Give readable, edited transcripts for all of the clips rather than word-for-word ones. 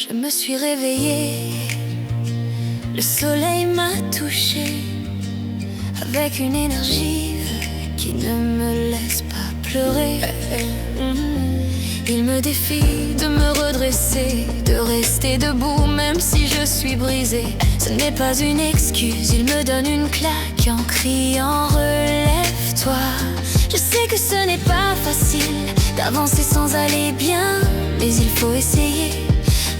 je me suis réveillée. Le soleil m'a touchée avec une énergie qui ne me laisse pas pleurer. Il me défie de me redresser, de rester debout même si je suis brisée. Ce n'est pas une excuse, il me donne une claque en criant relève-toi. Je sais que ce n'est pas facile d'avancer sans aller bien, mais il faut essayer.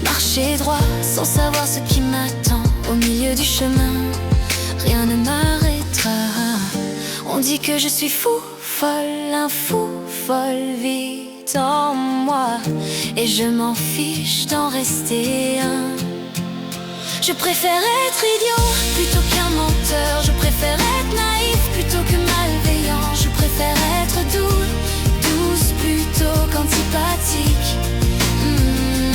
Marcher droit sans savoir ce qui m'attend au milieu du chemin, rien ne m'arrêtera. On dit que je suis fou, folle, un fou, folle vit en moi, et je m'en fiche d'en rester un. Je préfère être idiot plutôt qu'un menteur. Je préfère être naïf plutôt que malveillant. Je préfère être douce plutôt qu'antipathique.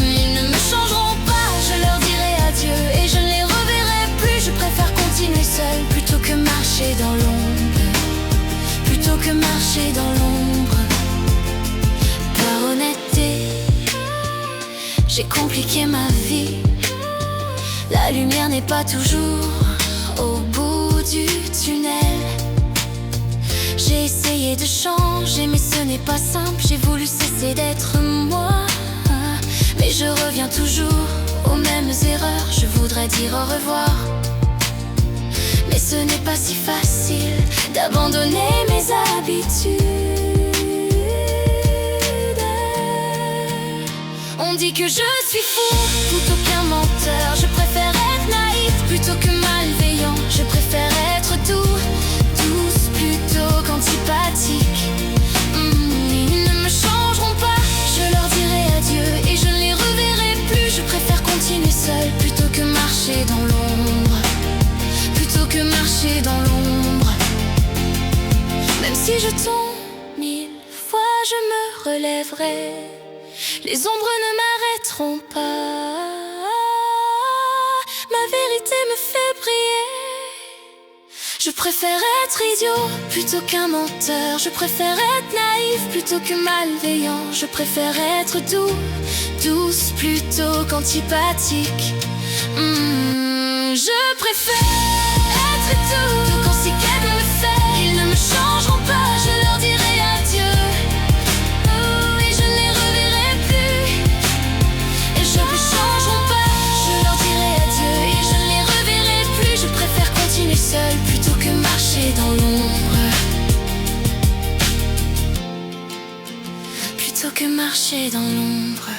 Ils ne me changeront pas, je leur dirai adieu et je ne les reverrai plus. Je préfère continuer seul plutôt que marcher dans l'ombre. Plutôt que marcher dans l'ombre. Par honnêteté, j'ai compliqué ma vie. La lumière n'est pas toujours au bout du tunnel. J'ai essayé de changer mais ce n'est pas simple. J'ai voulu cesser d'être moi, mais je reviens toujours aux mêmes erreurs. Je voudrais dire au revoir, mais ce n'est pas si facile d'abandonner mes habitudes. On dit que je suis fou plutôt qu'un menteur. Je préfère être naïf plutôt que malveillant. Je préfère être douce plutôt qu'antipathique. Ils ne me changeront pas, je leur dirai adieu et je ne les reverrai plus. Je préfère continuer seul plutôt que marcher dans l'ombre. Plutôt que marcher dans l'ombre. Même si je tombe 1000 fois, je me relèverai. Les ombres ne m'arrêteront pas. Ma vérité me fait briller. Je préfère être idiot plutôt qu'un menteur. Je préfère être naïf plutôt que malveillant. Je préfère être douce plutôt qu'antipathique. Je préfère être tout quand si qu'elle me fait. Ils ne me changeront pas, je leur dirai adieu. Seul plutôt que marcher dans l'ombre. Plutôt que marcher dans l'ombre.